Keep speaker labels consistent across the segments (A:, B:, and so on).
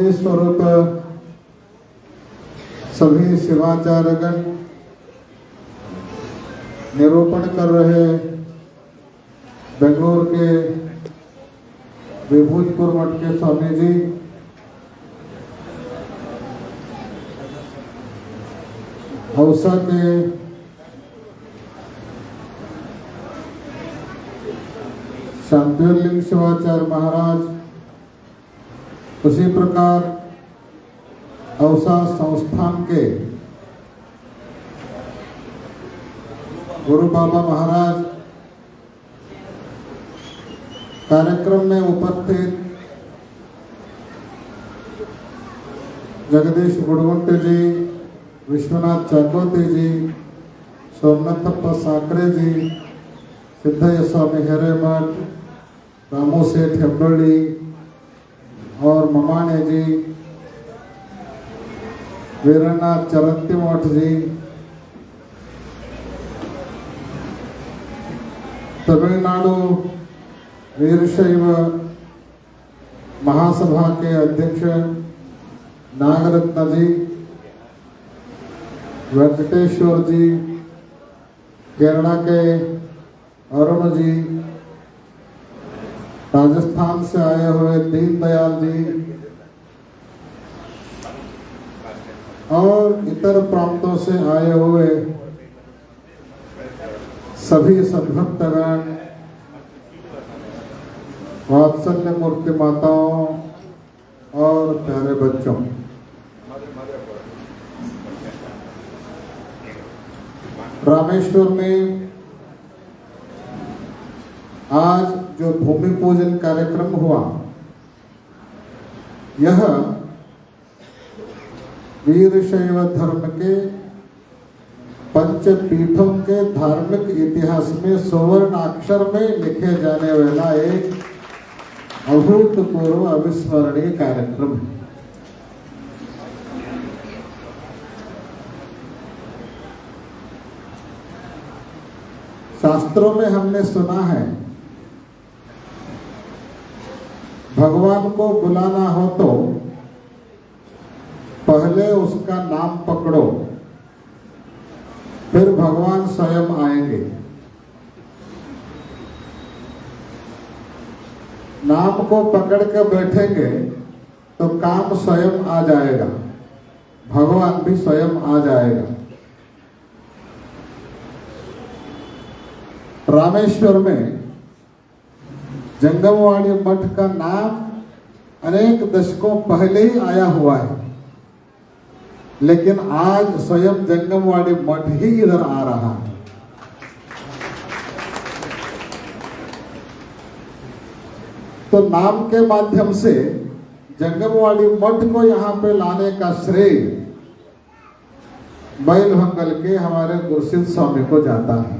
A: आदि स्वरूप सभी शिवाचार्यगण निरूपण कर रहे बेंगलोर के विभूतिपुर मठ के स्वामी जी, औसा के शांतिलिंग शिवाचार्य महाराज, उसी प्रकार औसा संस्थान के गुरु बाबा महाराज, कार्यक्रम में उपस्थित जगदीश गुड़गुंटे जी, विश्वनाथ चाकोते जी, सोमनाथप्पा साकरे जी, सिद्धय्य स्वामी हिरेमठ, रामू सेठ हेब्बಳ್ಳಿ और ममाने जी, वीरनाथ चरंतीमठ जी, तमिलनाडु वीरशैव महासभा के अध्यक्ष नागरत्न जी, वेंकटेश्वर जी, केरला के अरुण जी, राजस्थान से आए हुए दीनदयाल जी और इतर प्रांतों से आए हुए सभी सद्भक्तगण, वात्सल्य मूर्ति माताओं और प्यारे बच्चों, रामेश्वर में आज जो भूमि पूजन कार्यक्रम हुआ, यह वीरशैव धर्म के पंचपीठों के धार्मिक इतिहास में सुवर्ण अक्षर में लिखे जाने वाला एक अभूतपूर्व अविस्मरणीय कार्यक्रम है। शास्त्रों में हमने सुना है, भगवान को बुलाना हो तो पहले उसका नाम पकड़ो, फिर भगवान स्वयं आएंगे। नाम को पकड़ कर बैठेंगे तो काम स्वयं आ जाएगा, भगवान भी स्वयं आ जाएगा। रामेश्वर में जंगमवाड़ी मठ का नाम अनेक दशकों पहले ही आया हुआ है, लेकिन आज स्वयं जंगमवाड़ी मठ ही इधर आ रहा है। तो नाम के माध्यम से जंगमवाड़ी मठ को यहाँ पे लाने का श्रेय बैलभंगल के हमारे गुरसिद्ध स्वामी को जाता है।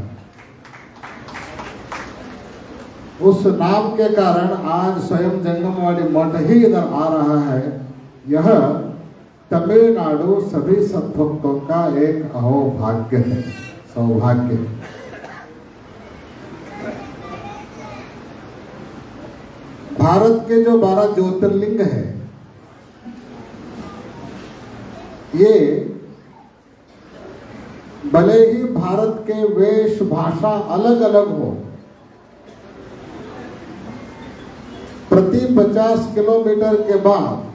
A: उस नाम के कारण आज स्वयं जंगमवाड़ी मठ ही इधर आ रहा है। यह तमिलनाडु सभी सद्भक्तों का एक अहोभाग्य है, सौभाग्य। भारत के जो 12 ज्योतिर्लिंग है, ये भले ही भारत के वेश भाषा अलग अलग हो, प्रति 50 किलोमीटर के बाद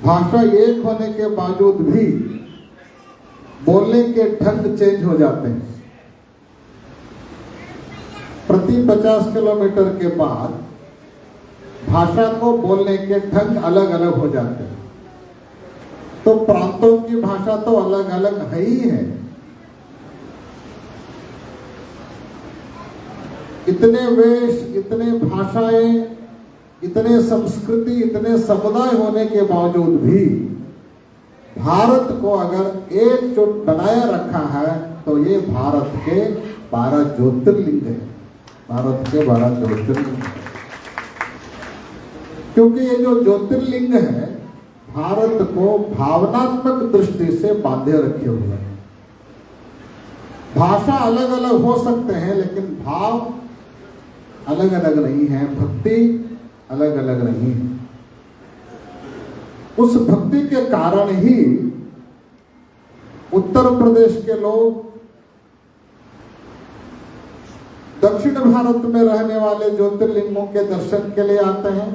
A: भाषा एक होने के बावजूद भी बोलने के ढंग चेंज हो जाते हैं। प्रति 50 किलोमीटर के बाद भाषा को बोलने के ढंग अलग अलग हो जाते हैं। तो प्रांतों की भाषा तो अलग अलग है ही है। इतने वेश, इतने भाषाएं, इतने संस्कृति, इतने समुदाय होने के बावजूद भी भारत को अगर एकजुट बनाए रखा है तो ये भारत के 12 ज्योतिर्लिंग है। भारत के 12 ज्योतिर्लिंग, क्योंकि ये जो ज्योतिर्लिंग है भारत को भावनात्मक दृष्टि से बांधे रखे हुए हैं। भाषा अलग अलग हो सकते हैं, लेकिन भाव अलग अलग नहीं है, भक्ति अलग अलग नहीं है। उस भक्ति के कारण ही उत्तर प्रदेश के लोग, दक्षिण भारत में रहने वाले ज्योतिर्लिंगों के दर्शन के लिए आते हैं।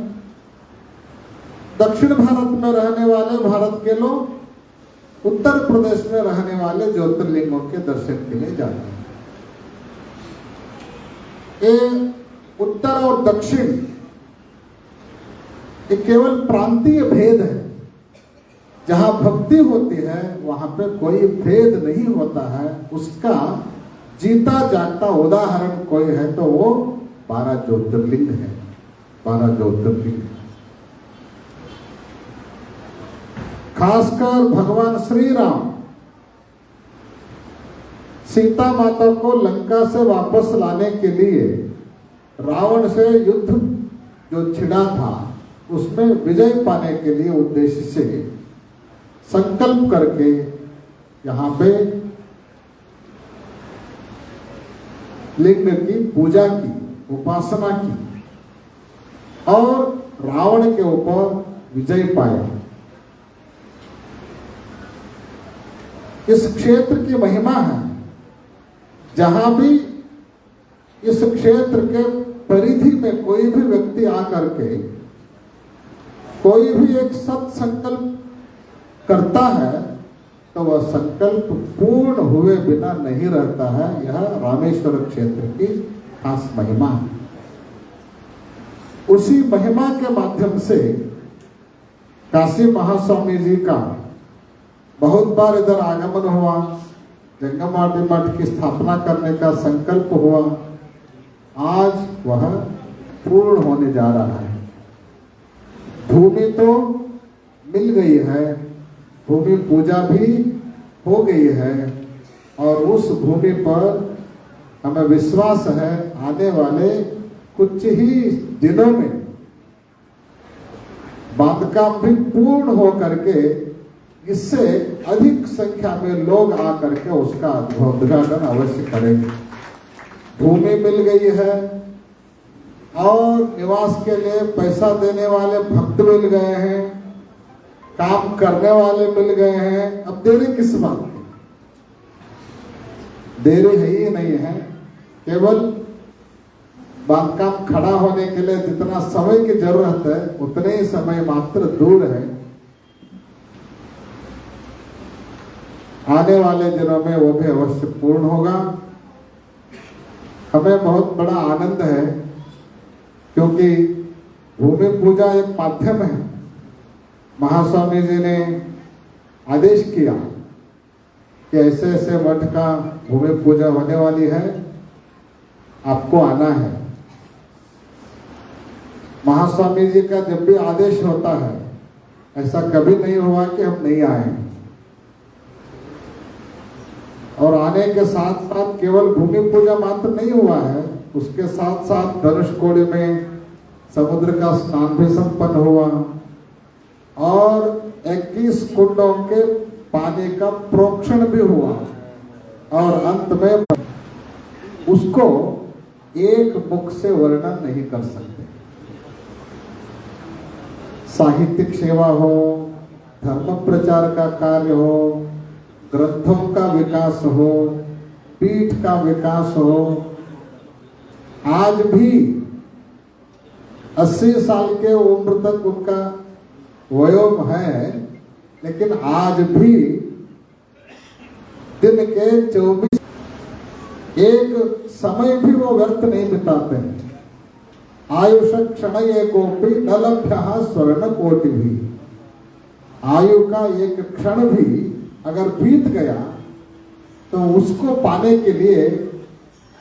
A: दक्षिण भारत में रहने वाले भारत के लोग उत्तर प्रदेश में रहने वाले ज्योतिर्लिंगों के दर्शन के लिए जाते हैं। ये उत्तर और दक्षिण ये केवल प्रांतीय भेद है। जहां भक्ति होती है वहां पे कोई भेद नहीं होता है। उसका जीता जागता उदाहरण कोई है तो वो 12 ज्योतिर्लिंग है। 12 ज्योतिर्लिंग है। खासकर भगवान श्री राम सीता माता को लंका से वापस लाने के लिए रावण से युद्ध जो छिड़ा था उसमें विजय पाने के लिए उद्देश्य से संकल्प करके यहाँ पे लिंग की पूजा की, उपासना की और रावण के ऊपर विजय पाया। इस क्षेत्र की महिमा है। जहां भी इस क्षेत्र के परिधि में कोई भी व्यक्ति आकर के कोई भी एक सत संकल्प करता है तो वह संकल्प पूर्ण हुए बिना नहीं रहता है। यह रामेश्वर क्षेत्र की खास महिमा है। उसी महिमा के माध्यम से काशी महास्वामी जी का बहुत बार इधर आगमन हुआ, जंगमाटी मठ की स्थापना करने का संकल्प हुआ। आज वह पूर्ण होने जा रहा है। भूमि तो मिल गई है, भूमि पूजा भी हो गई है और उस भूमि पर हमें विश्वास है आने वाले कुछ ही दिनों में बांधकाम भी पूर्ण हो करके इससे अधिक संख्या में लोग आकर के उसका उद्घाटन अवश्य करेंगे। भूमि मिल गई है और निवास के लिए पैसा देने वाले भक्त मिल गए हैं, काम करने वाले मिल गए हैं। अब देरी किस बात की? देरी है ही नहीं है। केवल बांधकाम खड़ा होने के लिए जितना समय की जरूरत है उतने ही समय मात्र दूर है। आने वाले दिनों में वो भी अवश्य पूर्ण होगा। हमें बहुत बड़ा आनंद है क्योंकि भूमि पूजा एक माध्यम है। महास्वामी जी ने आदेश किया कि ऐसे ऐसे मठ का भूमि पूजा होने वाली है, आपको आना है। महास्वामी जी का जब भी आदेश होता है ऐसा कभी नहीं हुआ कि हम नहीं आए। और आने के साथ साथ केवल भूमि पूजा मात्र नहीं हुआ है, उसके साथ साथ धनुषकोडी में समुद्र का स्नान भी संपन्न हुआ और 21 कुंडों के पानी का प्रोक्षण भी हुआ और अंत में उसको एक मुख से वर्णन नहीं कर सकते। साहित्यिक सेवा हो, धर्म प्रचार का कार्य हो, ग्रंथों का विकास हो, पीठ का विकास हो। आज भी 80 साल के उम्र तक उनका वयोग है, लेकिन आज भी दिन के 24 एक समय भी वो व्यर्थ नहीं बिताते हैं। आयुष क्षण एकोपि न लभ्यः स्वर्ण कोटि भी। आयु का एक क्षण भी अगर बीत गया तो उसको पाने के लिए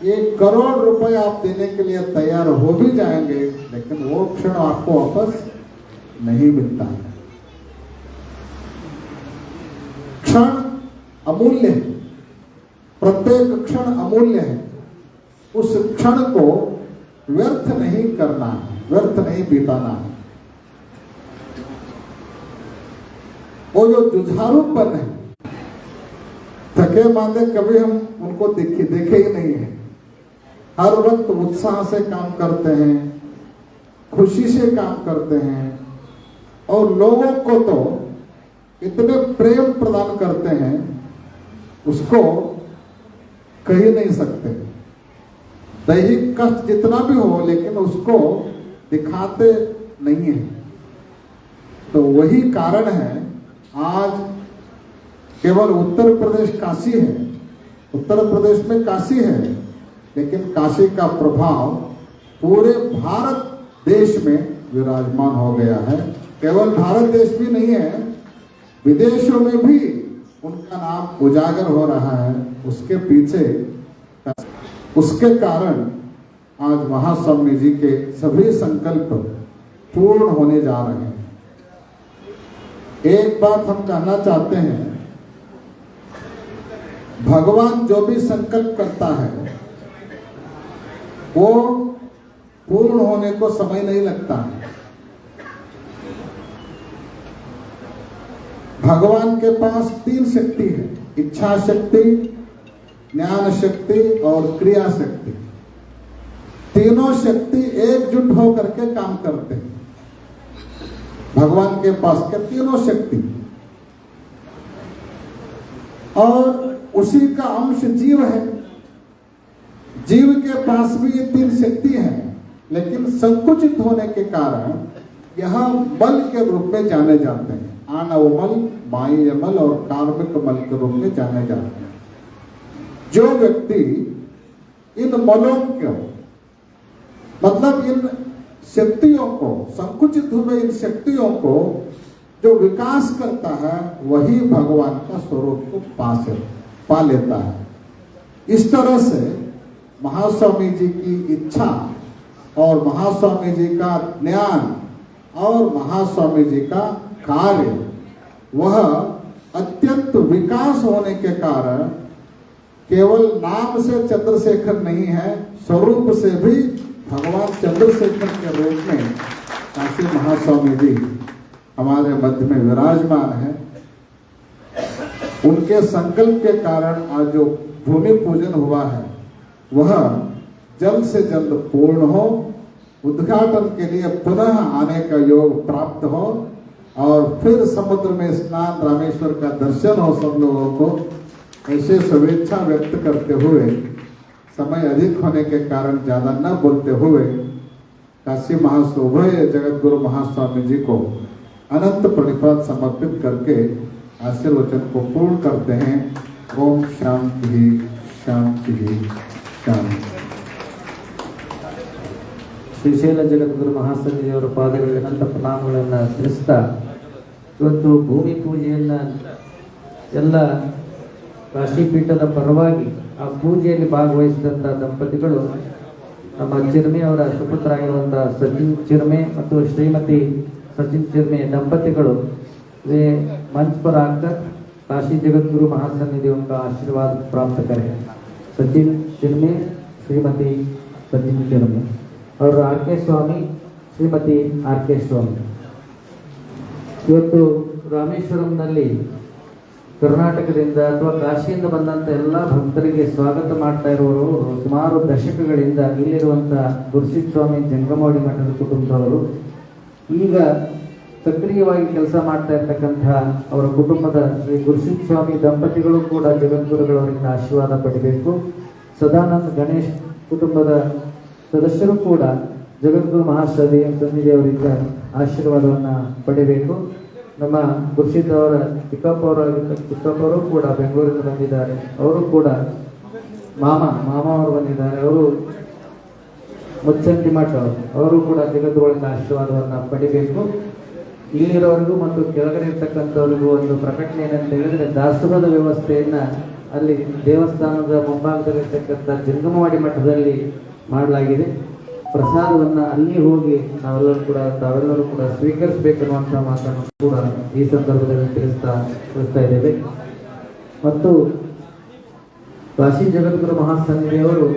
A: 1 करोड़ रुपए आप देने के लिए तैयार हो भी जाएंगे, लेकिन वो क्षण आपको वापस नहीं मिलता है। क्षण अमूल्य है, प्रत्येक क्षण अमूल्य है। उस क्षण को व्यर्थ नहीं करना है, व्यर्थ नहीं बिताना है। वो जो जुझारूपन है, थके मांदे कभी हम उनको देखे ही नहीं है। हर वक्त उत्साह से काम करते हैं, खुशी से काम करते हैं और लोगों को तो इतने प्रेम प्रदान करते हैं, उसको कह नहीं सकते। दैहिक कष्ट जितना भी हो, लेकिन उसको दिखाते नहीं है। तो वही कारण है आज केवल उत्तर प्रदेश काशी है, उत्तर प्रदेश में काशी है, लेकिन काशी का प्रभाव पूरे भारत देश में विराजमान हो गया है। केवल भारत देश भी नहीं है, विदेशों में भी उनका नाम उजागर हो रहा है। उसके पीछे उसके कारण आज महास्वामी जी के सभी संकल्प पूर्ण होने जा रहे हैं। एक बात हम कहना चाहते हैं, भगवान जो भी संकल्प करता है वो पूर्ण होने को समय नहीं लगता है। भगवान के पास 3 शक्ति है, इच्छा शक्ति, ज्ञान शक्ति और क्रिया शक्ति। तीनों शक्ति एकजुट होकर के काम करते हैं। भगवान के पास के तीनों शक्ति, और उसी का अंश जीव है। जीव के पास भी ये 3 शक्ति है, लेकिन संकुचित होने के कारण यह बल के रूप में जाने जाते हैं। आणव मल, बाह्य मल और कार्मिक मल के रूप में जाने जाते हैं। जो व्यक्ति इन मलों को, मतलब इन शक्तियों को, संकुचित हुए इन शक्तियों को जो विकास करता है, वही भगवान का स्वरूप को पा लेता है। इस तरह से महास्वामी जी की इच्छा और महास्वामी जी का ज्ञान और महास्वामी जी का कार्य, वह अत्यंत विकास होने के कारण केवल नाम से चंद्रशेखर नहीं है, स्वरूप से भी भगवान चंद्रशेखर के रूप में काशी महास्वामी जी हमारे मध्य में विराजमान है। उनके संकल्प के कारण आज जो भूमि पूजन हुआ है, वह जल्द से जल्द पूर्ण हो, उद्घाटन के लिए पुनः आने का योग प्राप्त हो और फिर समुद्र में स्नान, रामेश्वर का दर्शन हो सब लोगों को। ऐसे शुभेच्छा व्यक्त करते हुए, समय अधिक होने के कारण ज्यादा न बोलते हुए, काशी महाशोभय जगत गुरु महास्वामी जी को अनंत प्रणिपात समर्पित करके आशीर्वचन को पूर्ण करते हैं। ओम शांति शांति शांति।
B: ಶ್ರೀಶೈಲ ಜಗದ್ಗುರು ಮಹಾಸ್ವಾಮಿಯವರ ಪಾದಗಳಿಗೆ ಅನಂತ ಪ್ರಣಾಮಗಳನ್ನು ತಿಳಿಸ್ತಾ, ಇವತ್ತು ಭೂಮಿ ಪೂಜೆಯನ್ನು ಎಲ್ಲ ಕಾಶಿಪೀಠದ ಪರವಾಗಿ ಆ ಪೂಜೆಯಲ್ಲಿ ಭಾಗವಹಿಸಿದಂಥ ದಂಪತಿಗಳು ನಮ್ಮ ಚಿರ್ಮೆ ಅವರ ಸುಪುತ್ರ ಸಚಿನ್ ಚಿರ್ಮೆ ಮತ್ತು ಶ್ರೀಮತಿ सचिन चिरमे दंपतिಗಳು वे मंच पर आकर काशी जगतगुरु महासन्निधियों का आशीर्वाद प्राप्त करें। सचिन चिरमे, श्रीमती सचिन चिरमे और आर के स्वामी, श्रीमती आर के स्वामी। ಇವತ್ತು ರಾಮೇಶ್ವರಂನಲ್ಲಿ ಕರ್ನಾಟಕದಿಂದ ಅಥವಾ ಕಾಶಿಯಿಂದ ಬಂದಂಥ ಎಲ್ಲ ಭಕ್ತರಿಗೆ ಸ್ವಾಗತ ಮಾಡ್ತಾ ಇರುವವರು ಸುಮಾರು ದಶಕಗಳಿಂದ ಇಲ್ಲಿರುವಂತಹ ಗುರುಸಿದ್ಧ ಸ್ವಾಮಿ ಜಂಗಮವಾಡಿ ಮಠದ ಕುಟುಂಬದವರು, ಈಗ ಸಕ್ರಿಯವಾಗಿ ಕೆಲಸ ಮಾಡ್ತಾ ಇರ್ತಕ್ಕಂಥ ಅವರ ಕುಟುಂಬದ ಶ್ರೀ ಗುರುಸಿದ್ಧ ಸ್ವಾಮಿ ದಂಪತಿಗಳು ಕೂಡ ಜಗದ್ಗುರುಗಳವರಿಂದ ಆಶೀರ್ವಾದ ಪಡಿಬೇಕು. ಸದಾನಂದ ಗಣೇಶ್ ಕುಟುಂಬದ ಸದಸ್ಯರು ಕೂಡ ಜಗದ್ಗುರು ಮಹಾಸನ್ನಿಧಿಯವರಿಂದ ಆಶೀರ್ವಾದವನ್ನು ಪಡಿಬೇಕು. ನಮ್ಮ ಗುರುಸಿದ್ಧ ಅವರ ಚಿಕ್ಕಪ್ಪವರು ಕೂಡ ಬೆಂಗಳೂರಿಂದ ಬಂದಿದ್ದಾರೆ, ಅವರು ಕೂಡ ಮಾಮ ಅವರು ಬಂದಿದ್ದಾರೆ, ಅವರು ಮುಚ್ಚಂತಿ ಮಠ ಅವರು ಕೂಡ ಜಗದ್ಗುರುಗಳಿಂದ ಆಶೀರ್ವಾದವನ್ನು ಪಡಿಬೇಕು. ಇಲ್ಲಿರೋರಿಗೂ ಮತ್ತು ಕೆಳಗಡೆ ಇರ್ತಕ್ಕಂಥವ್ರಿಗೂ ಒಂದು ಪ್ರಕಟಣೆ ಏನಂತ ಹೇಳಿದ್ರೆ, ದಾಸೋಹದ ವ್ಯವಸ್ಥೆಯನ್ನ ಅಲ್ಲಿ ದೇವಸ್ಥಾನದ ಮುಂಭಾಗದಲ್ಲಿರ್ತಕ್ಕಂಥ ಜಂಗಮವಾಡಿ ಮಠದಲ್ಲಿ ಮಾಡಲಾಗಿದೆ. ಪ್ರಸಾದವನ್ನು ಅಲ್ಲಿ ಹೋಗಿ ತಾವೆಲ್ಲರೂ ಕೂಡ ಸ್ವೀಕರಿಸಬೇಕನ್ನುವಂಥ ಮಾತನ್ನು ಕೂಡ ಈ ಸಂದರ್ಭದಲ್ಲಿ ತಿಳಿಸ್ತಾ ಇದ್ದೇವೆ. ಮತ್ತು ಕಾಶಿ ಜಗದ್ಗುರು ಮಹಾಸನ್ನಿಧಿಯವರು